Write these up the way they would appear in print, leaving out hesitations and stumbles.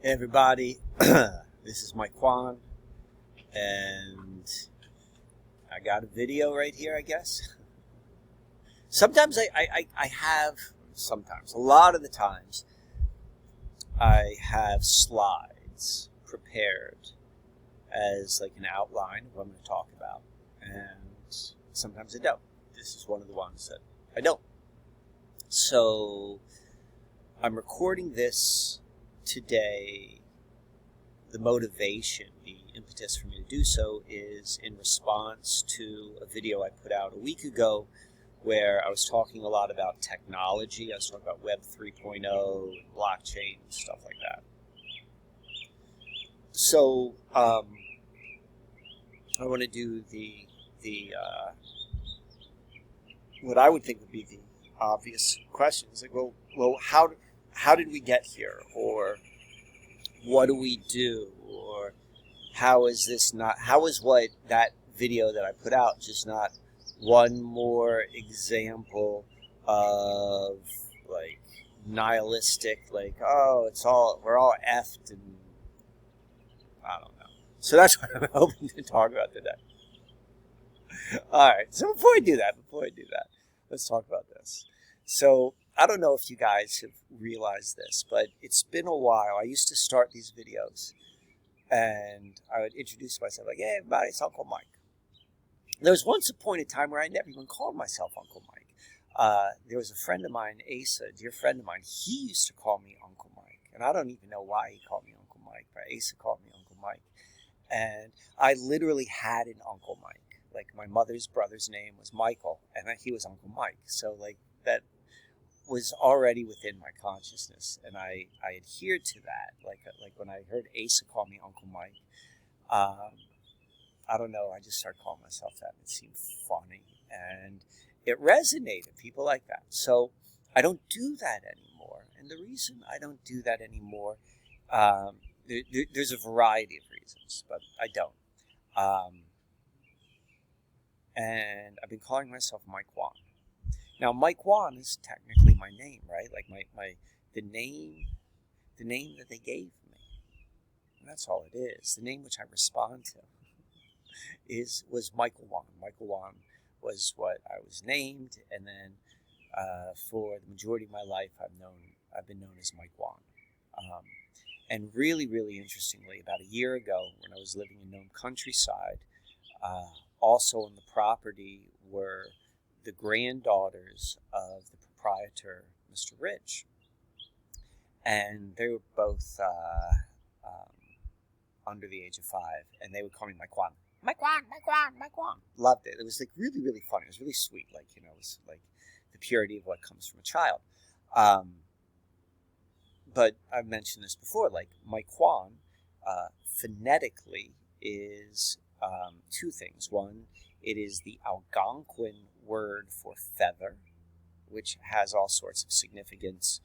Hey everybody, this is Mike Kwan, and I got a video right here, I guess. Sometimes a lot of the times, I have slides prepared as like an outline of what I'm going to talk about, and sometimes I don't. This is one of the ones that I don't. So, I'm recording this today. The motivation, the impetus for me to do so is in response to a video I put out a week ago where I was talking a lot about technology. I was talking about Web 3.0, blockchain, stuff like that. So I want to do the what I would think would be the obvious questions, like, well, how did we get here, or what do we do, or how is what that video that I put out just not one more example of like nihilistic, like, oh, we're all effed, and I don't know. So that's what I'm hoping to talk about today. Alright, so before I do that, let's talk about this. So, I don't know if you guys have realized this, but it's been a while. I used to start these videos, and I would introduce myself like, hey, everybody, it's Uncle Mike. There was once a point in time where I never even called myself Uncle Mike. There was a friend of mine, Asa, a dear friend of mine. He used to call me Uncle Mike, and I don't even know why he called me Uncle Mike, but Asa called me Uncle Mike. And I literally had an Uncle Mike. Like, my mother's brother's name was Michael, and he was Uncle Mike. So, like, that was already within my consciousness, and I adhered to that. Like when I heard Asa call me Uncle Mike, I don't know, I just started calling myself that. It seemed funny, and it resonated. People like that. So I don't do that anymore, and the reason I don't do that anymore, there's a variety of reasons, but I don't. And I've been calling myself Mike Kwan. Now, Mike Kwan is technically my name, right? Like the name that they gave me. And that's all it is. The name which I respond to was Michael Kwan. Michael Kwan was what I was named, and then for the majority of my life, I've been known as Mike Kwan. And really, really interestingly, about a year ago, when I was living in Nome Countryside, also on the property were the granddaughters of the proprietor, Mr. Rich. And they were both under the age of 5, and they would call me Mike Kwan. Mike Kwan, Mike Kwan, Mike Kwan. Loved it. It was like really, really funny. It was really sweet. Like, it was like the purity of what comes from a child. But I've mentioned this before, like Mike Kwan phonetically is two things. One, it is the Algonquin word for feather, which has all sorts of significance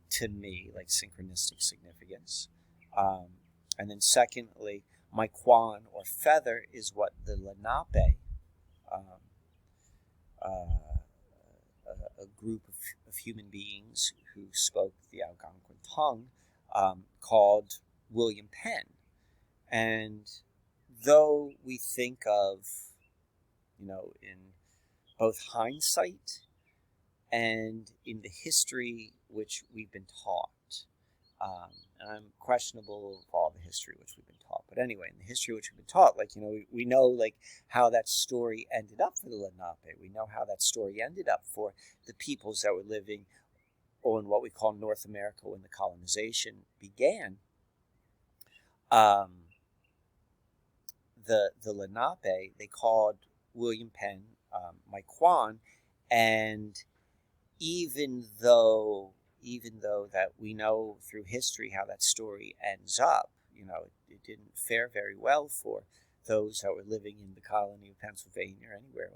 to me, like synchronistic significance. And then secondly, Mike Kwan, or feather, is what the Lenape, a group of human beings who spoke the Algonquin tongue, called William Penn. And though we think of, in both hindsight and in the history which we've been taught, and I'm questionable of all the history which we've been taught, but anyway, in the history which we've been taught, like, we know, like, how that story ended up for the Lenape. We know how that story ended up for the peoples that were living on what we call North America when the colonization began. The Lenape, they called William Penn Mike Kwan, and even though that we know through history how that story ends up, it didn't fare very well for those that were living in the colony of Pennsylvania or anywhere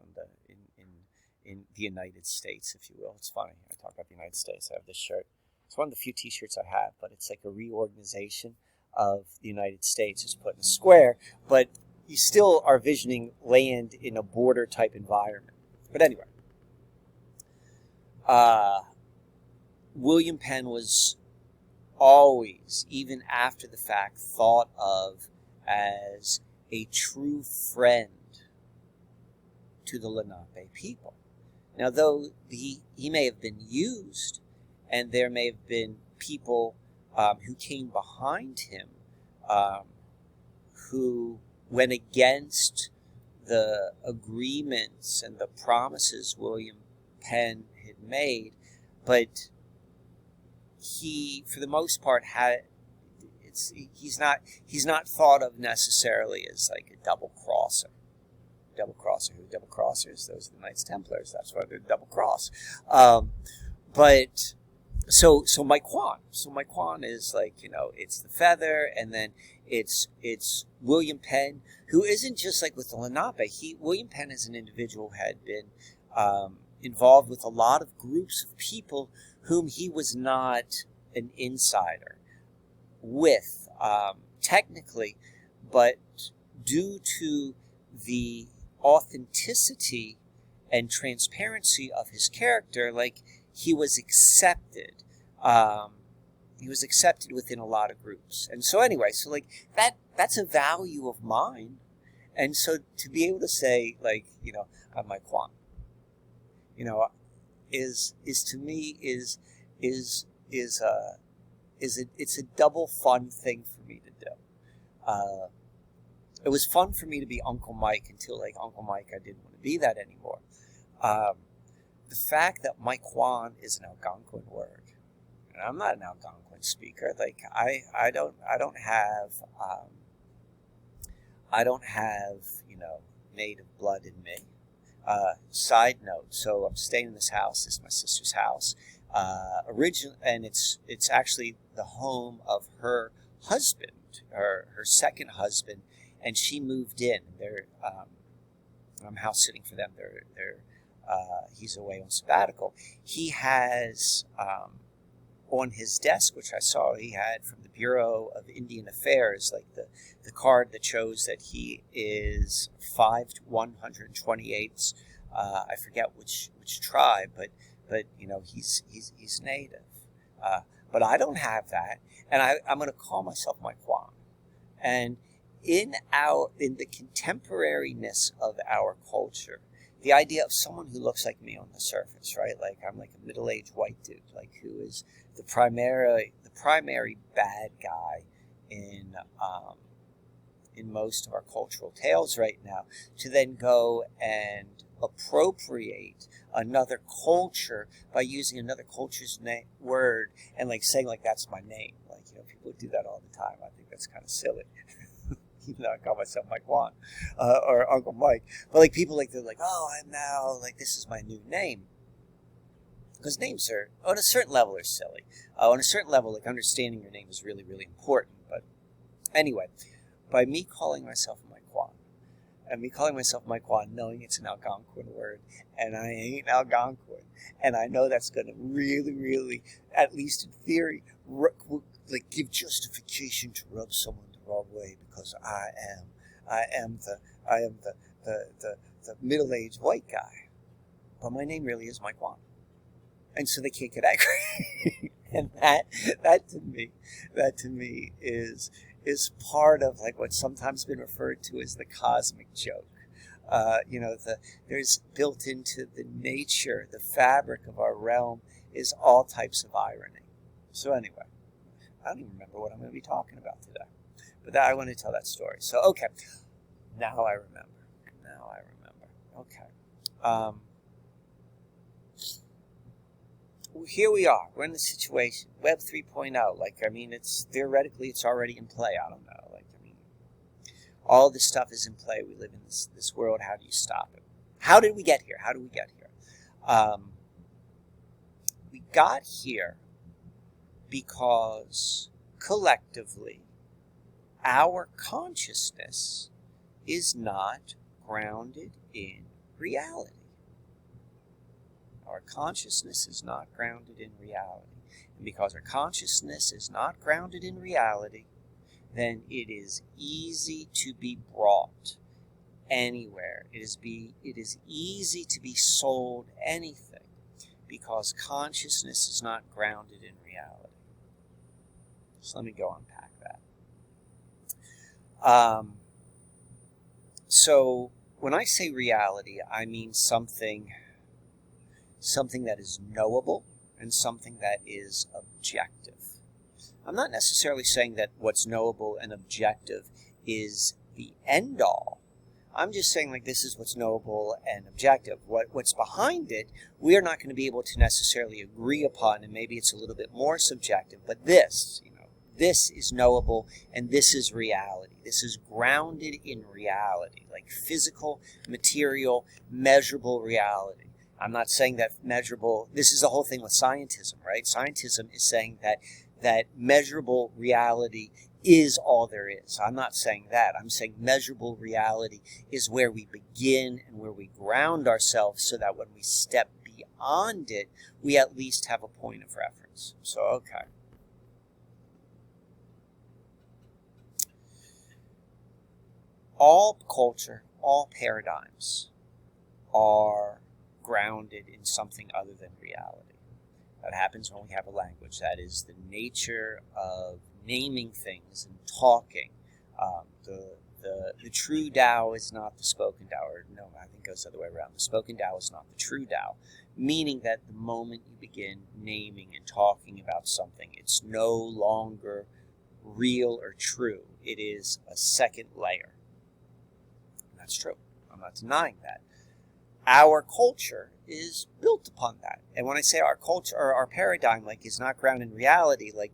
in the United States, if you will. It's funny, I talk about the United States. I have this shirt. It's one of the few t-shirts I have, but it's like a reorganization of the United States. It's put in a square, but you still are visioning land in a border type environment. But anyway, William Penn was always, even after the fact, thought of as a true friend to the Lenape people. Now, though he may have been used, and there may have been people who came behind him who went against the agreements and the promises William Penn had made, but he, for the most part, he's not thought of necessarily as like a double crosser. Double crosser. Who double crossers? Those are the Knights Templars. That's why they're double cross. But so Mike Kwan. So Mike Kwan is like, it's the feather, and then it's William Penn, who isn't just like with the Lenape. William Penn as an individual had been involved with a lot of groups of people whom he was not an insider with, technically, but due to the authenticity and transparency of his character, like, he was accepted. He was accepted within a lot of groups. And so anyway, so like that's a value of mine. And so to be able to say, like, I'm Mike Kwan, is to me is it's a double fun thing for me to do. It was fun for me to be Uncle Mike until, like, Uncle Mike, I didn't want to be that anymore. The fact that Mike Kwan is an Algonquin word, and I'm not an Algonquin speaker. Like, I don't have native blood in me. Side note: so I'm staying in this house. This is my sister's house. And it's actually the home of her husband, her second husband, and she moved in. I'm house sitting for them. He's away on sabbatical. He has on his desk, which I saw he had from the Bureau of Indian Affairs, like the card that shows that he is 5/128. I forget which tribe, but he's native. But I don't have that, and I'm going to call myself Mike Kwan. And in the contemporariness of our culture, the idea of someone who looks like me on the surface, right? Like, I'm like a middle-aged white dude, like, who is the primary bad guy in most of our cultural tales right now, to then go and appropriate another culture by using another culture's word and, like, saying, like, that's my name. Like, people do that all the time. I think that's kind of silly. I call myself Mike Kwan or Uncle Mike, but like, people, like, they're like, oh, I'm now, like, this is my new name, because names are, on a certain level, are silly. On a certain level, like, understanding your name is really, really important. But anyway, by me calling myself Mike Kwan, and me calling myself Mike Kwan, knowing it's an Algonquin word, and I ain't Algonquin, and I know that's going to really, really, at least in theory, like, give justification to rub someone the wrong way, because I am the middle-aged white guy, but my name really is Mike Kwan, and so they can't get angry. And that to me is part of, like, what's sometimes been referred to as the cosmic joke. There's built into the nature, the fabric of our realm, is all types of irony. So anyway, I don't even remember what I'm going to be talking about today, but I want to tell that story. So, okay, now I remember. Okay. Here we are. We're in the situation. Web 3.0. Like, I mean, theoretically, it's already in play. I don't know. Like, I mean, all this stuff is in play. We live in this world. How do you stop it? How did we get here? We got here because collectively, our consciousness is not grounded in reality. Our consciousness is not grounded in reality. And because our consciousness is not grounded in reality, then it is easy to be brought anywhere. It is easy to be sold anything, because consciousness is not grounded in reality. So let me go unpack that. So when I say reality, I mean something that is knowable and something that is objective. I'm not necessarily saying that what's knowable and objective is the end all. I'm just saying, like, this is what's knowable and objective. What's behind it, we are not going to be able to necessarily agree upon, and maybe it's a little bit more subjective, but this is knowable, and this is reality. This is grounded in reality, like physical, material, measurable reality. I'm not saying that measurable, this is the whole thing with scientism, right? Scientism is saying that measurable reality is all there is. I'm not saying that. I'm saying measurable reality is where we begin and where we ground ourselves so that when we step beyond it, we at least have a point of reference. So, okay. All culture, all paradigms are grounded in something other than reality. That happens when we have a language. That is the nature of naming things and talking. The true Tao is not the spoken Tao, or no, I think it goes the other way around. The spoken Tao is not the true Tao, meaning that the moment you begin naming and talking about something, it's no longer real or true. It is a second layer. And that's true. I'm not denying that. Our culture is built upon that. And when I say our culture or our paradigm is not grounded in reality, like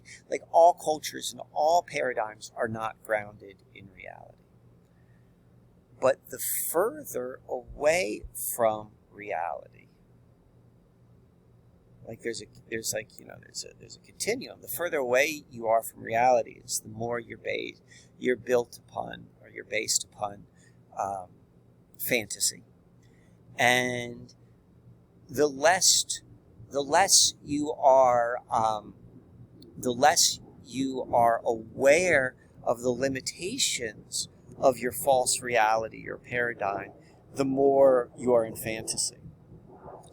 all cultures and all paradigms are not grounded in reality. But the further away from reality, there's a continuum. The further away you are from reality is the more you're built upon, or you're based upon fantasy. And the less you are aware of the limitations of your false reality, your paradigm, the more you are in fantasy.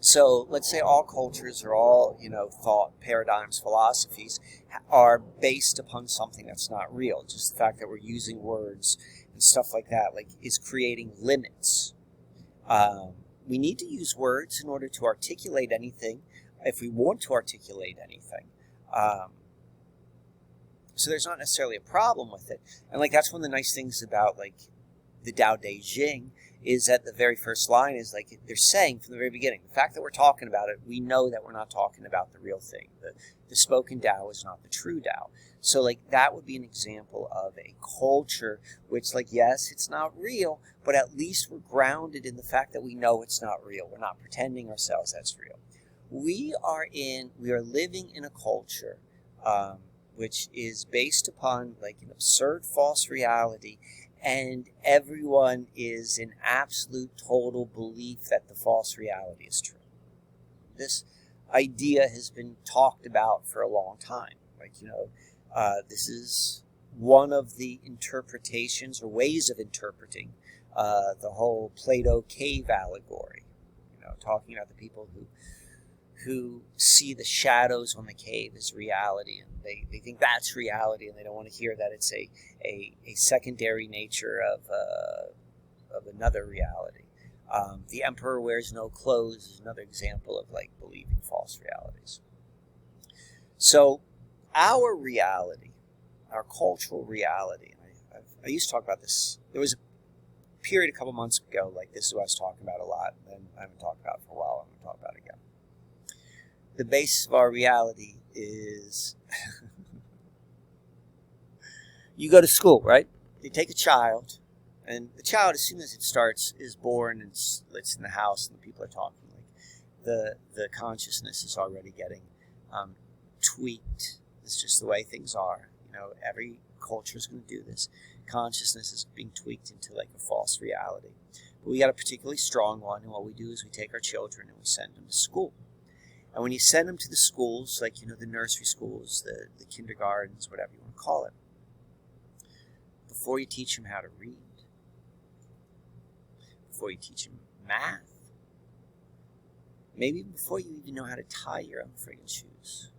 So let's say all cultures or all thought paradigms, philosophies are based upon something that's not real. Just the fact that we're using words and stuff like that is creating limits. We need to use words in order to articulate anything, if we want to articulate anything. So there's not necessarily a problem with it. And that's one of the nice things about the Tao Te Jing is that the very first line is they're saying from the very beginning, the fact that we're talking about it, we know that we're not talking about the real thing. The spoken Tao is not the true Tao. So that would be an example of a culture which yes, it's not real, but at least we're grounded in the fact that we know it's not real. We're not pretending ourselves that's real. We are living in a culture which is based upon an absurd false reality, and everyone is in absolute total belief that the false reality is true. This idea has been talked about for a long time. This is one of the interpretations or ways of interpreting the whole Plato cave allegory. Talking about the people who see the shadows on the cave as reality, and they think that's reality, and they don't want to hear that it's a secondary nature of another reality. The emperor wears no clothes is another example of believing false realities. So our reality, our cultural reality, and I used to talk about this. There was a period a couple months ago, this is what I was talking about a lot, and then I haven't talked about it for a while. I'm going to talk about it again. The basis of our reality is you go to school, right? They take a child, and the child, as soon as it starts, is born and it's in the house and the people are talking. The consciousness is already getting tweaked. It's just the way things are. Every culture is going to do this. Consciousness is being tweaked into a false reality. But we got a particularly strong one, and what we do is we take our children and we send them to school. And when you send them to the schools, the nursery schools, the kindergartens, whatever you want to call it, before you teach them how to read, before you teach them math, maybe before you know how to tie your own friggin' shoes,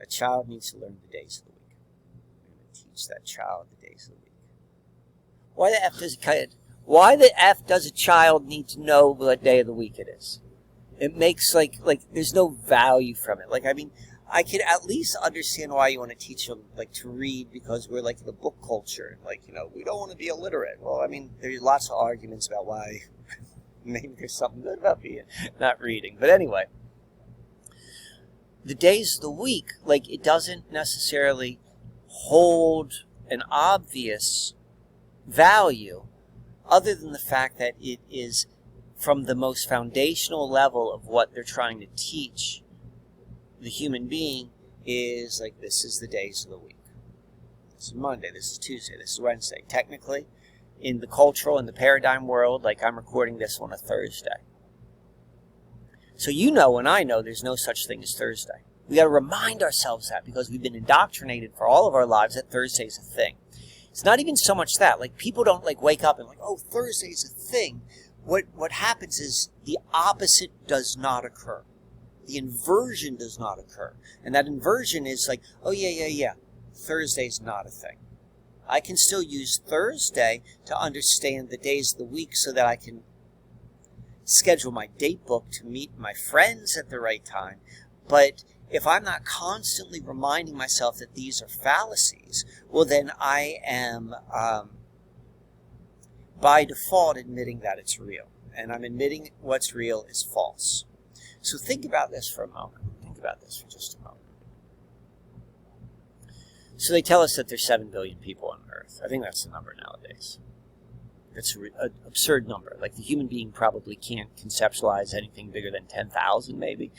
a child needs to learn the days of the week. teach that child the days of the week? Why the F does a child need to know what day of the week it is? It makes like there's no value from it. Like, I mean, I could at least understand why you want to teach them like to read, because we're like the book culture. Like, you know, we don't want to be illiterate. Well, I mean, there's lots of arguments about why maybe there's something good about being not reading. But anyway, the days of the week, like, it doesn't necessarily hold an obvious value other than the fact that it is from the most foundational level of what they're trying to teach the human being is like, this is the days of the week. This is Monday, this is Tuesday, this is Wednesday. Technically, in the cultural and the paradigm world, like, I'm recording this on a Thursday. So you know and I know there's no such thing as Thursday. We got to remind ourselves that, because we've been indoctrinated for all of our lives that Thursday's a thing. It's not even so much that. Like, people don't like wake up and like, oh, Thursday's a thing. What happens is the opposite does not occur. The inversion does not occur. And that inversion is like, oh, yeah, Thursday's not a thing. I can still use Thursday to understand the days of the week so that I can schedule my date book to meet my friends at the right time. But if I'm not constantly reminding myself that these are fallacies, well, then I am, by default, admitting that it's real. And I'm admitting what's real is false. So think about this for a moment. Think about this for just a moment. So they tell us that there's 7 billion people on Earth. I think that's the number nowadays. That's an absurd number. Like, the human being probably can't conceptualize anything bigger than 10,000, maybe.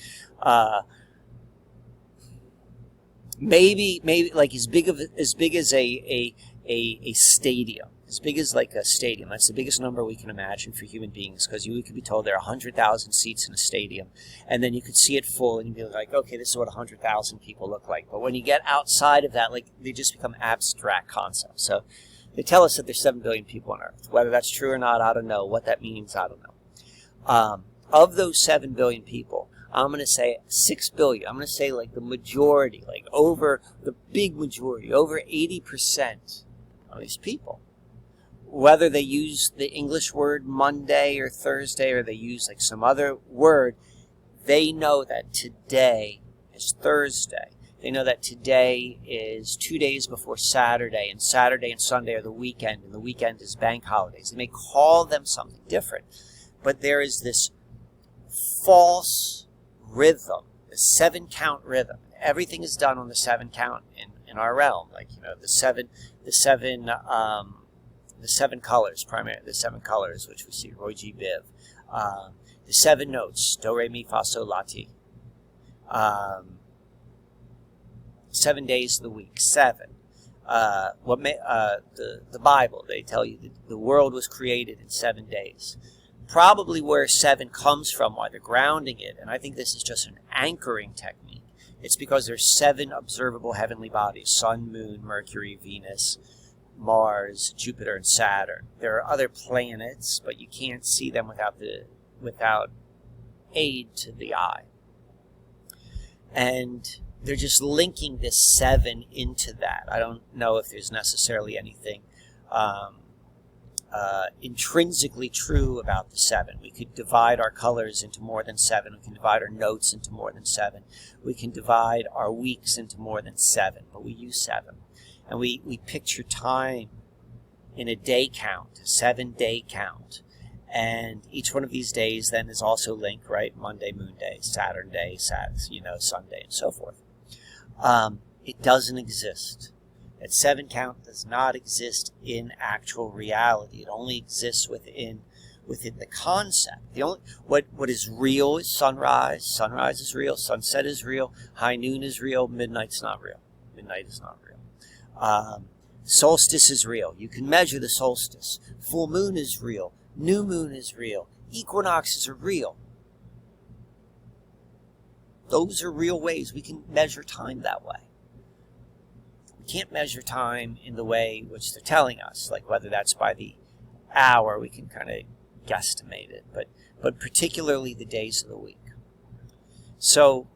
Maybe like as big as a stadium. As big as like a stadium. That's the biggest number we can imagine for human beings, because we could be told there are 100,000 seats in a stadium, and then you could see it full and you'd be like, okay, this is what 100,000 people look like. But when you get outside of that, like, they just become abstract concepts. So they tell us that there's 7 billion people on Earth. Whether that's true or not, I don't know. What that means, I don't know. Of those 7 billion people, I'm going to say 6 billion. I'm going to say like the majority, like over the big majority, over 80% of these people, whether they use the English word Monday or Thursday, or they use like some other word, they know that today is Thursday. They know that today is 2 days before Saturday, and Saturday and Sunday are the weekend, and the weekend is bank holidays. They may call them something different, but there is this false rhythm, the 7-count rhythm. Everything is done on the 7 count in our realm. Like, you know, the seven colors, primarily the 7 colors, which we see Roy G. Biv. The 7 notes, do, re, mi, fa, sol, la, ti. 7 days of the week, 7. The Bible, they tell you that the world was created in 7 days. Probably where 7 comes from, why they're grounding it, and I think this is just an anchoring technique. It's because there's 7 observable heavenly bodies: Sun, Moon, Mercury, Venus, Mars, Jupiter, and Saturn. There are other planets, but you can't see them without aid to the eye. And they're just linking this 7 into that. I don't know if there's necessarily anything intrinsically true about the 7. We could divide our colors into more than 7. We can divide our notes into more than 7. We can divide our weeks into more than 7, but we use 7. And we picture time in a day count, a 7-day count. And each one of these days then is also linked, right? Monday, Moon Day, Saturn Day, Sunday, and so forth. It doesn't exist. That 7 count does not exist in actual reality. It only exists within the concept. What is real is sunrise. Sunrise is real. Sunset is real. High noon is real. Midnight's not real. Midnight is not real. Solstice is real. You can measure the solstice. Full moon is real. New moon is real. Equinoxes are real. Those are real ways we can measure time that way. We can't measure time in the way which they're telling us, like whether that's by the hour, we can kind of guesstimate it, but particularly the days of the week. So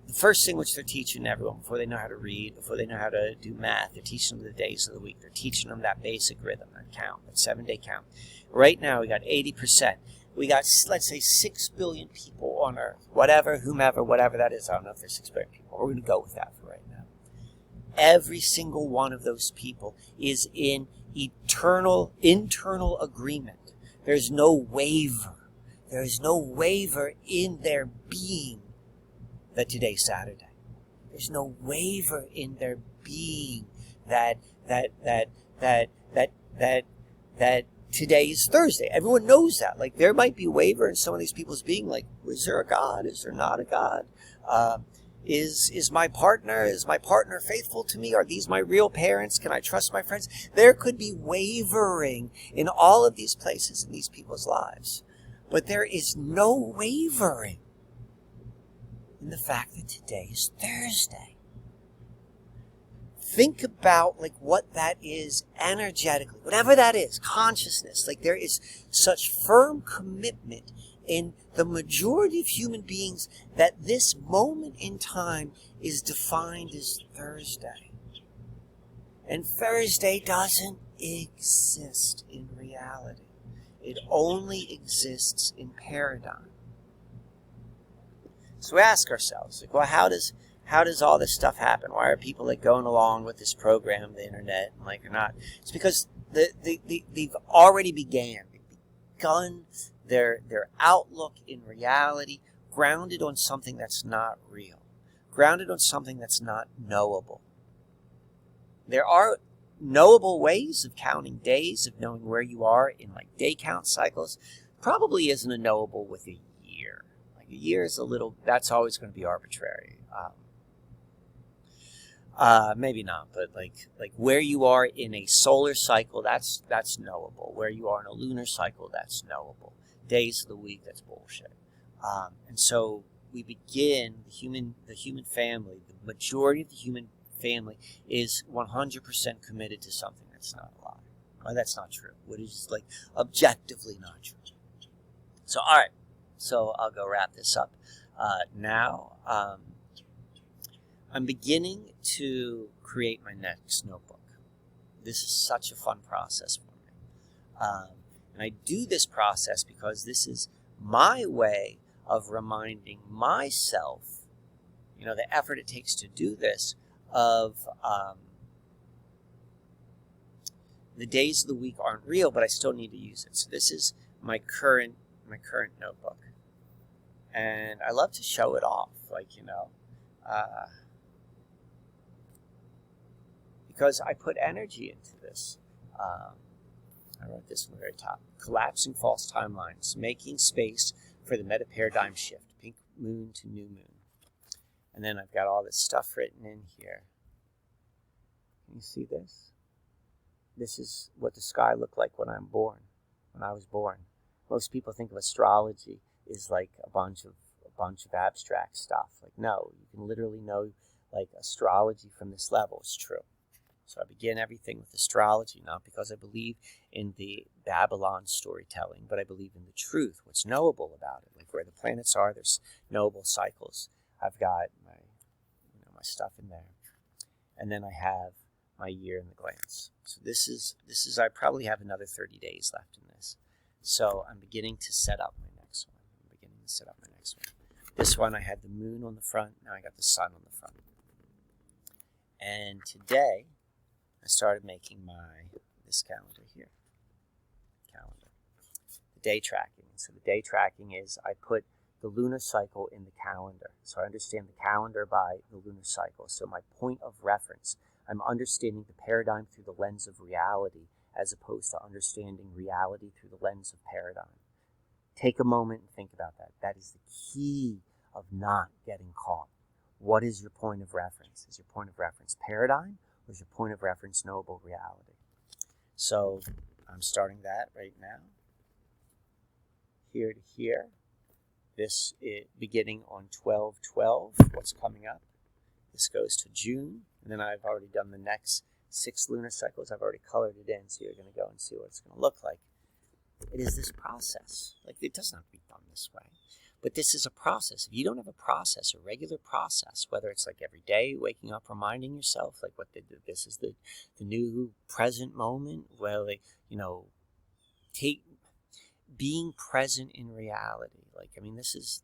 the first thing which they're teaching everyone before they know how to read, before they know how to do math, they're teaching them the days of the week. They're teaching them that basic rhythm, that count, that 7-day count. Right now, we got 80%. We got, let's say, 6 billion people on Earth. Whatever, whomever, whatever that is. I don't know if there's 6 billion people. We're going to go with that for right now. Every single one of those people is in eternal, internal agreement. There's no waver. There's no waver in their being that today's Saturday. There's no waver in their being that today is Thursday. Everyone knows that. Like, there might be waver in some of these people's being. Like, is there a God? Is there not a God? Is my partner faithful to me? Are these my real parents? Can I trust my friends? There could be wavering in all of these places in these people's lives. But there is no wavering in the fact that today is Thursday. Think about like what that is energetically, whatever that is, consciousness. Like, there is such firm commitment in the majority of human beings that this moment in time is defined as Thursday. And Thursday doesn't exist in reality. It only exists in paradigm. So we ask ourselves, like, well, how does all this stuff happen? Why are people like going along with this program, the internet, and like, or not? It's because they've already begun their outlook in reality, grounded on something that's not real, grounded on something that's not knowable. There are knowable ways of counting days, of knowing where you are in like day count cycles. Probably isn't a knowable with a year. Like, a year is a little, that's always going to be arbitrary. Maybe not, but like where you are in a solar cycle, that's knowable. Where you are in a lunar cycle, that's knowable. Days of the week, that's bullshit. And so we begin the human family. The majority of the human family is 100% committed to something that's not a lie. Well, that's not true. What is like objectively not true. So, all right. So I'll go wrap this up now. I'm beginning to create my next notebook. This is such a fun process for me. And I do this process because this is my way of reminding myself, the effort it takes to do this, of the days of the week aren't real, but I still need to use it. So this is my current notebook. And I love to show it off, because I put energy into this. I wrote this on the very top. Collapsing false timelines, making space for the meta paradigm shift, pink moon to new moon. And then I've got all this stuff written in here. Can you see this? This is what the sky looked like when I was born. Most people think of astrology as like a bunch of abstract stuff. Like, no, you can literally know like astrology from this level. It's true. So I begin everything with astrology, not because I believe in the Babylon storytelling, but I believe in the truth, what's knowable about it. Like where the planets are, there's knowable cycles. I've got my stuff in there. And then I have my year in the glance. So this is I probably have another 30 days left in this. So I'm beginning to set up my next one. This one I had the moon on the front, now I got the sun on the front. And today I started making this calendar here. The day tracking. So the day tracking is I put the lunar cycle in the calendar. So I understand the calendar by the lunar cycle. So my point of reference, I'm understanding the paradigm through the lens of reality as opposed to understanding reality through the lens of paradigm. Take a moment and think about that. That is the key of not getting caught. What is your point of reference? Is your point of reference paradigm, or is your point of reference knowable reality? So I'm starting that right now. Here to here. This is beginning on 12/12, what's coming up. This goes to June, and then I've already done the next 6 lunar cycles. I've already colored it in, so you're going to go and see what it's going to look like. It is this process. Like, it doesn't have to be done this way. But this is a process. If you don't have a process, a regular process, whether it's like every day, waking up, reminding yourself, like this is the new present moment, well, like, being present in reality. Like, I mean, this is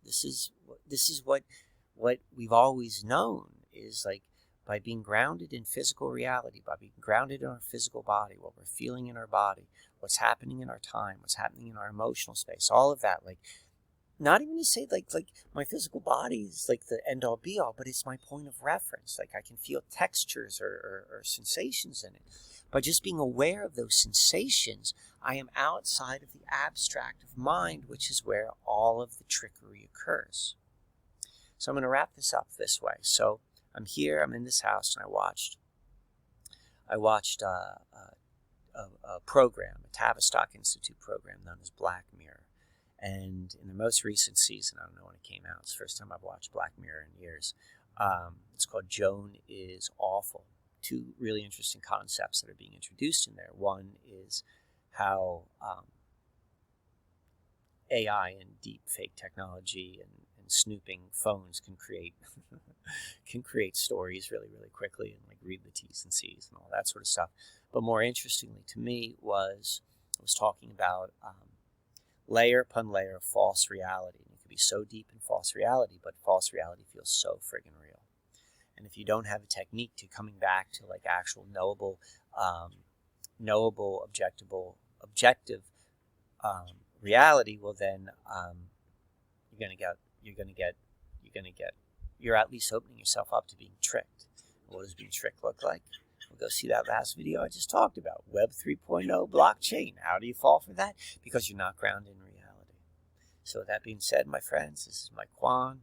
what we've always known is like by being grounded in physical reality, by being grounded in our physical body, what we're feeling in our body, what's happening in our time, what's happening in our emotional space, all of that, like, not even to say like my physical body is like the end all be all, but it's my point of reference. Like I can feel textures or sensations in it. By just being aware of those sensations, I am outside of the abstract of mind, which is where all of the trickery occurs. So I'm going to wrap this up this way. So I'm here, I'm in this house, and I watched a program, a Tavistock Institute program known as Black Mirror. And in the most recent season, I don't know when it came out, it's the first time I've watched Black Mirror in years. It's called Joan is Awful. Two really interesting concepts that are being introduced in there. One is how AI and deep fake technology and snooping phones can create stories really, really quickly and like read the T's and C's and all that sort of stuff. But more interestingly to me was talking about layer upon layer of false reality. And you can be so deep in false reality, but false reality feels so friggin' real. And if you don't have a technique to coming back to like actual knowable, objective reality, well then you're at least opening yourself up to being tricked. And what does being tricked look like? We'll go see that last video I just talked about. Web 3.0 blockchain. How do you fall for that? Because you're not grounded in reality. So with that being said, my friends, this is my Quan.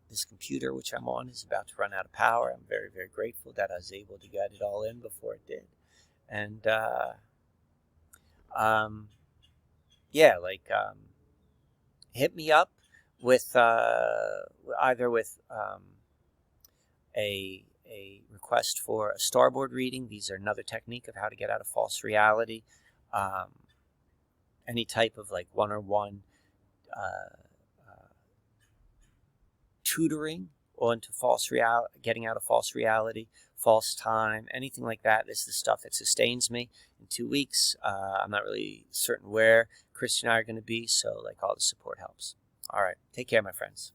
This computer which I'm on is about to run out of power. I'm very, very grateful that I was able to get it all in before it did. And hit me up with either with a request for a starboard reading. These are another technique of how to get out of false reality. Any type of like one-on-one tutoring onto getting out of false reality, false time, anything like that. This is the stuff that sustains me. In 2 weeks, I'm not really certain where Chris and I are going to be, so like all the support helps. All right, take care, my friends.